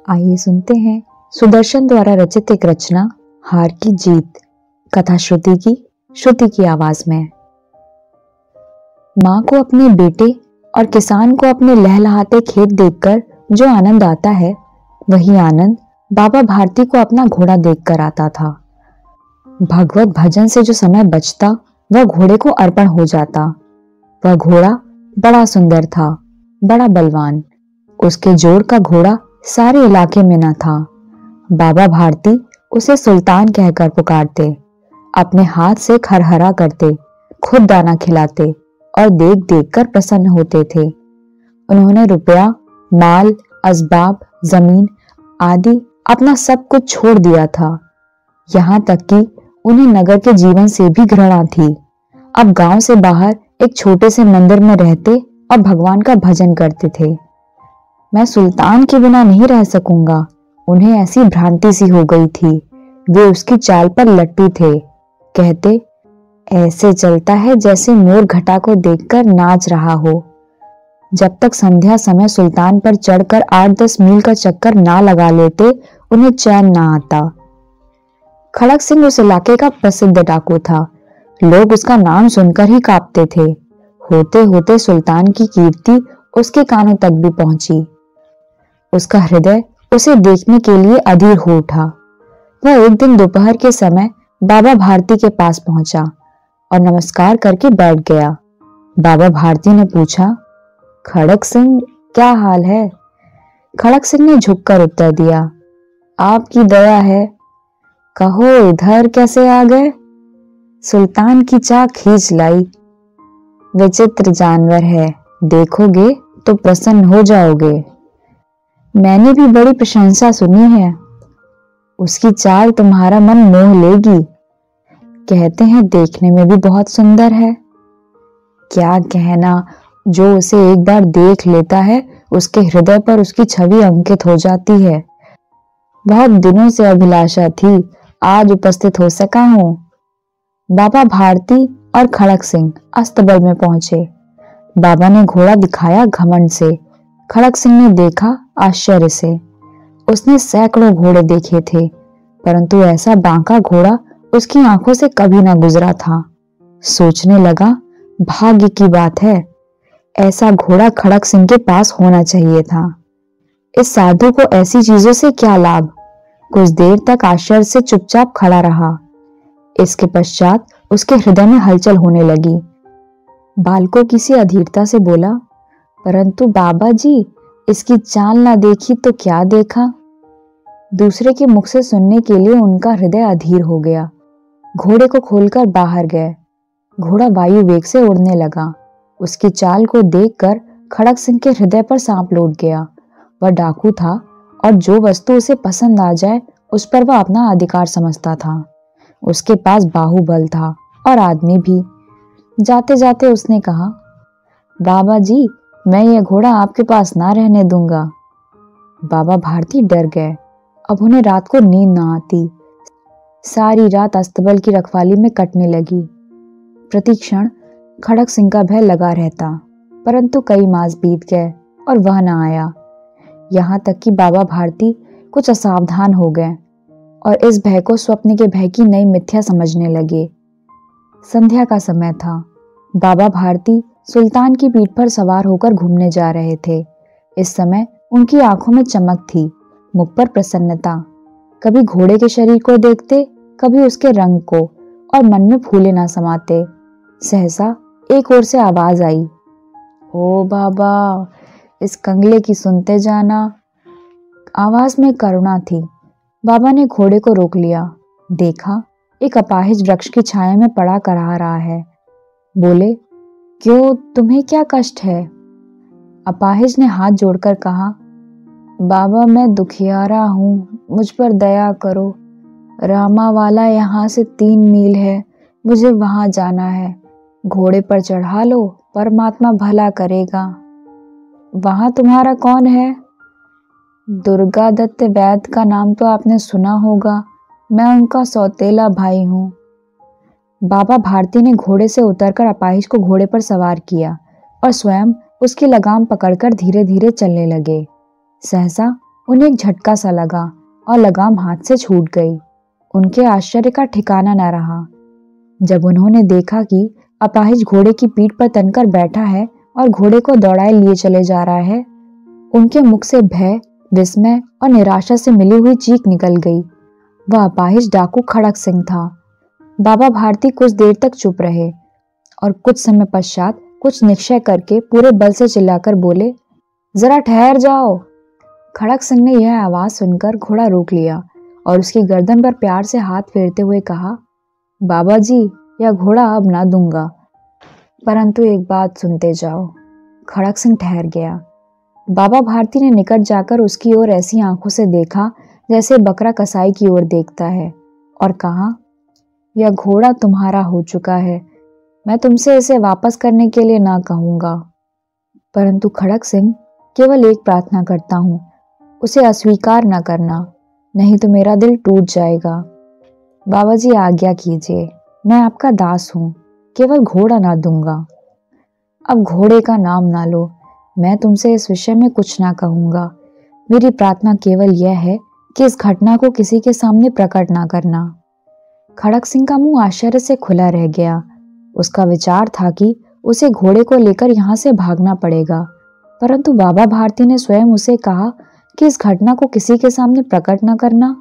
आइए सुनते हैं सुदर्शन द्वारा रचित एक रचना हार की जीत, कथा श्रुति की आवाज में। माँ को अपने बेटे और किसान को अपने लहलहाते खेत देखकर जो आनंद आता है, वही आनंद बाबा भारती को अपना घोड़ा देखकर आता था। भगवत भजन से जो समय बचता वह घोड़े को अर्पण हो जाता। वह घोड़ा बड़ा सुंदर था, बड़ा बलवान। उसके जोर का घोड़ा सारे इलाके में न था। बाबा भारती उसे सुल्तान कहकर पुकारते, अपने हाथ से खरहरा करते, खुद दाना खिलाते और देख देख कर प्रसन्न होते थे। उन्होंने रुपया, माल, असबाब, जमीन आदि अपना सब कुछ छोड़ दिया था। यहाँ तक कि उन्हें नगर के जीवन से भी घृणा थी। अब गांव से बाहर एक छोटे से मंदिर में रहते और भगवान का भजन करते थे। मैं सुल्तान के बिना नहीं रह सकूंगा, उन्हें ऐसी भ्रांति सी हो गई थी। वे उसकी चाल पर लट्टू थे। कहते, ऐसे चलता है जैसे मोर घटा को देखकर नाच रहा हो। जब तक संध्या समय सुल्तान पर चढ़कर 8-10 मील का चक्कर ना लगा लेते, उन्हें चैन ना आता। खड़क सिंह उस इलाके का प्रसिद्ध डाकू था। लोग उसका नाम सुनकर ही कांपते थे। होते होते सुल्तान की कीर्ति उसके कानों तक भी पहुंची। उसका हृदय उसे देखने के लिए अधीर हो उठा। वह एक दिन दोपहर के समय बाबा भारती के पास पहुंचा और नमस्कार करके बैठ गया। बाबा भारती ने पूछा, खड़क सिंह, क्या हाल है? खड़क सिंह ने झुककर उत्तर दिया, आपकी दया है। कहो, इधर कैसे आ गए? सुल्तान की चाह खींच लाई। विचित्र जानवर है, देखोगे तो प्रसन्न हो जाओगे। मैंने भी बड़ी प्रशंसा सुनी है। उसकी चाल तुम्हारा मन मोह लेगी। कहते हैं देखने में भी बहुत सुंदर है। क्या कहना, जो उसे एक बार देख लेता है उसके हृदय पर उसकी छवि अंकित हो जाती है। बहुत दिनों से अभिलाषा थी, आज उपस्थित हो सका हूं। बाबा भारती और खड़क सिंह अस्तबल में पहुंचे। बाबा ने घोड़ा दिखाया घमंड से। खड़क सिंह ने देखा आश्चर्य से। उसने सैकड़ों घोड़े देखे थे, परंतु ऐसा बांका घोड़ा उसकी आंखों से कभी ना गुजरा था। सोचने लगा, भाग्य की बात है, ऐसा घोड़ा खड़क सिंह के पास होना चाहिए था। इस साधु को ऐसी चीजों से क्या लाभ? कुछ देर तक आश्चर्य से चुपचाप खड़ा रहा। इसके पश्चात उसके हृदय में हलचल होने लगी। बालकों किसी अधीरता से बोला, परंतु बाबा जी, इसकी चाल ना देखी तो क्या देखा? दूसरे के मुख से सुनने के लिए उनका हृदय अधीर हो गया। घोड़े को खोलकर बाहर गए। घोड़ा वायु वेग से उड़ने लगा। उसकी चाल को देखकर खड़क सिंह के हृदय पर सांप लौट गया। वह डाकू था और जो वस्तु उसे पसंद आ जाए उस पर वह अपना अधिकार समझता था। उसके पास बाहुबल था और आदमी भी। जाते जाते उसने कहा, बाबा जी, मैं यह घोड़ा आपके पास ना रहने दूंगा। बाबा भारती डर गए। अब उन्हें रात को नींद ना आती। सारी रात अस्तबल की रखवाली में कटने लगी। प्रतिक्षण खड़क सिंह का भय लगा रहता, परंतु कई मास बीत गए और वह ना आया। यहाँ तक कि बाबा भारती कुछ असावधान हो गए और इस भय को स्वप्न के भय की नई मिथ्या समझने लगे। संध्या का समय था। बाबा भारती सुल्तान की पीठ पर सवार होकर घूमने जा रहे थे। इस समय उनकी आंखों में चमक थी, मुख पर प्रसन्नता। कभी घोड़े के शरीर को देखते, कभी उसके रंग को, और मन में फूले ना समाते। सहसा एक ओर से आवाज आई, ओ बाबा, इस कंगले की सुनते जाना। आवाज में करुणा थी। बाबा ने घोड़े को रोक लिया। देखा, एक अपाहिज वृक्ष की छाया में पड़ा कराह रहा है। बोले, क्यों, तुम्हें क्या कष्ट है? अपाहिज ने हाथ जोड़कर कहा, बाबा, मैं दुखियारा हूँ, मुझ पर दया करो। रामावाला यहाँ से 3 मील है, मुझे वहां जाना है। घोड़े पर चढ़ा लो, परमात्मा भला करेगा। वहां तुम्हारा कौन है? दुर्गा दत्त वैद्य का नाम तो आपने सुना होगा, मैं उनका सौतेला भाई हूँ। बाबा भारती ने घोड़े से उतरकर अपाहिज को घोड़े पर सवार किया और स्वयं उसकी लगाम पकड़कर धीरे धीरे चलने लगे। सहसा उन्हें एक झटका सा लगा और लगाम हाथ से छूट गई। उनके आश्चर्य का ठिकाना न रहा जब उन्होंने देखा कि अपाहिज घोड़े की पीठ पर तनकर बैठा है और घोड़े को दौड़ाए लिए चले जा रहा है। उनके मुख से भय, विस्मय और निराशा से मिली हुई चीख निकल गई। वह अपाहिज डाकू खड़क सिंह था। बाबा भारती कुछ देर तक चुप रहे और कुछ समय पश्चात कुछ निश्चय करके पूरे बल से चिल्लाकर बोले, जरा ठहर जाओ। खड़क सिंह ने यह आवाज सुनकर घोड़ा रोक लिया और उसकी गर्दन पर प्यार से हाथ फेरते हुए कहा, बाबा जी, यह घोड़ा अब ना दूंगा, परंतु एक बात सुनते जाओ। खड़क सिंह ठहर गया। बाबा भारती ने निकट जाकर उसकी ओर ऐसी आंखों से देखा जैसे बकरा कसाई की ओर देखता है और कहा, यह घोड़ा तुम्हारा हो चुका है। मैं तुमसे इसे वापस करने के लिए ना कहूंगा, परंतु खड़क सिंह, केवल एक प्रार्थना करता हूं, उसे अस्वीकार न करना, नहीं तो मेरा दिल टूट जाएगा। बाबा जी, आज्ञा कीजिए, मैं आपका दास हूं, केवल घोड़ा ना दूंगा। अब घोड़े का नाम ना लो, मैं तुमसे इस विषय में कुछ ना कहूंगा। मेरी प्रार्थना केवल यह है कि इस घटना को किसी के सामने प्रकट ना करना। खड़क सिंह का मुंह आश्चर्य से खुला रह गया। उसका विचार था कि उसे घोड़े को लेकर यहाँ से भागना पड़ेगा, परंतु बाबा भारती ने स्वयं उसे कहा कि इस घटना को किसी के सामने प्रकट न करना।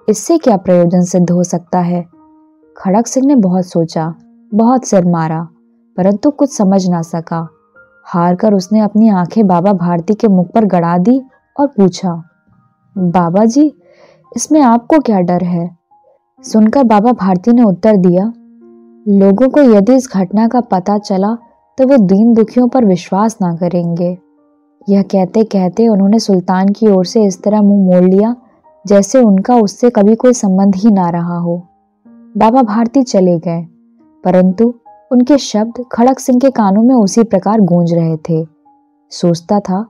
इससे क्या प्रयोजन सिद्ध हो सकता है? खड़क सिंह ने बहुत सोचा, बहुत सिर मारा, परंतु कुछ समझ ना सका। हार कर उसने अपनी आंखें बाबा भारती के मुख पर गड़ा दी और पूछा, बाबा जी, इसमें आपको क्या डर है? सुनकर बाबा भारती ने उत्तर दिया, लोगों को यदि इस घटना का पता चला तो वे दीन दुखियों पर विश्वास ना करेंगे। यह कहते कहते उन्होंने सुल्तान की ओर से इस तरह मुंह मोड़ लिया जैसे उनका उससे कभी कोई संबंध ही ना रहा हो। बाबा भारती चले गए, परंतु उनके शब्द खड़क सिंह के कानों में उसी प्रकार गूंज रहे थे। सोचता था,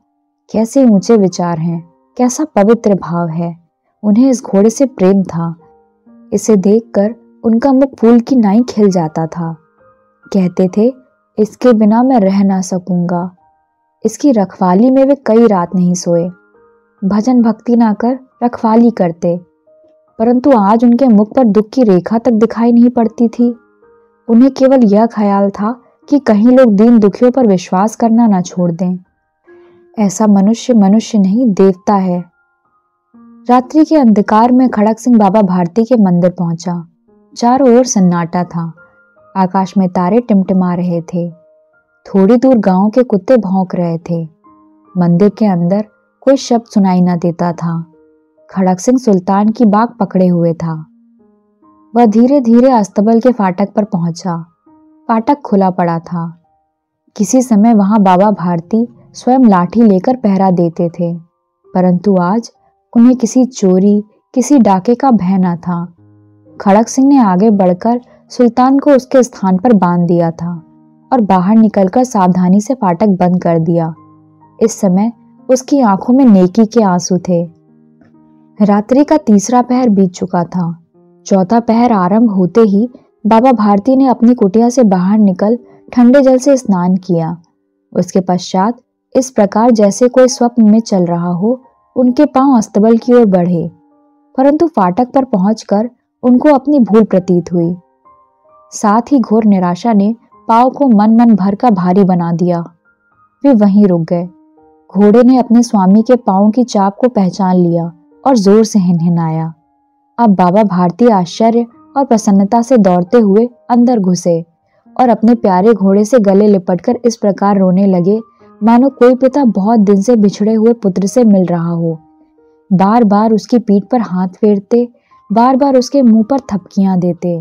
कैसे ऊंचे विचार हैं, कैसा पवित्र भाव है। उन्हें इस घोड़े से प्रेम था। इसे देखकर उनका मुख फूल की नाई खिल जाता था। कहते थे, इसके बिना मैं रह ना सकूंगा। इसकी रखवाली में वे कई रात नहीं सोए, भजन भक्ति ना कर रखवाली करते, परंतु आज उनके मुख पर दुख की रेखा तक दिखाई नहीं पड़ती थी। उन्हें केवल यह ख्याल था कि कहीं लोग दीन दुखियों पर विश्वास करना ना छोड़ दें। ऐसा मनुष्य मनुष्य नहीं, देवता है। रात्रि के अंधकार में खड़क सिंह बाबा भारती के मंदिर पहुंचा। चारों ओर सन्नाटा था। आकाश में तारे टिमटिमा रहे थे। थोड़ी दूर गांव के कुत्ते भौंक रहे थे। मंदिर के अंदर कोई शब्द सुनाई न देता था। खड़क सिंह सुल्तान की बाग पकड़े हुए था। वह धीरे धीरे अस्तबल के फाटक पर पहुंचा। फाटक खुला पड़ा था। किसी समय वहां बाबा भारती स्वयं लाठी लेकर पहरा देते थे, परंतु आज उन्हें किसी चोरी, किसी डाके का भय न था। खड़क सिंह ने आगे बढ़कर सुल्तान को उसके स्थान पर बांध दिया था और बाहर निकलकर सावधानी से फाटक बंद कर दिया। इस समय उसकी आंखों में नेकी के आंसू थे। रात्रि का तीसरा पहर बीत चुका था। चौथा पहर आरंभ होते ही बाबा भारती ने अपनी कुटिया से बाहर निकल ठंडे जल से स्नान किया। उसके पश्चात इस प्रकार जैसे कोई स्वप्न में चल रहा हो, उनके पांव अस्तबल की ओर बढ़े, परंतु फाटक पर पहुंचकर उनको अपनी भूल प्रतीत हुई। साथ ही घोर निराशा ने पांव को मन मन भर का भारी बना दिया। वे वहीं रुक गए। घोड़े ने अपने स्वामी के पांव की चाप को पहचान लिया और जोर से हिनहिनाया। अब बाबा भारती आश्चर्य और प्रसन्नता से दौड़ते हुए अंदर घुसे और अपने प्यारे घोड़े से गले लिपटकर इस प्रकार रोने लगे मानो कोई पिता बहुत दिन से बिछड़े हुए पुत्र से मिल रहा हो। बार बार उसकी पीठ पर हाथ फेरते, बार बार उसके मुंह पर थपकियां देते।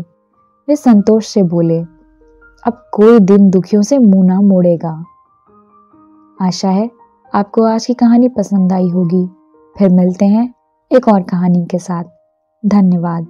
वे संतोष से बोले, अब कोई दिन दुखियों से मुंह ना मोड़ेगा। आशा है आपको आज की कहानी पसंद आई होगी। फिर मिलते हैं एक और कहानी के साथ। धन्यवाद।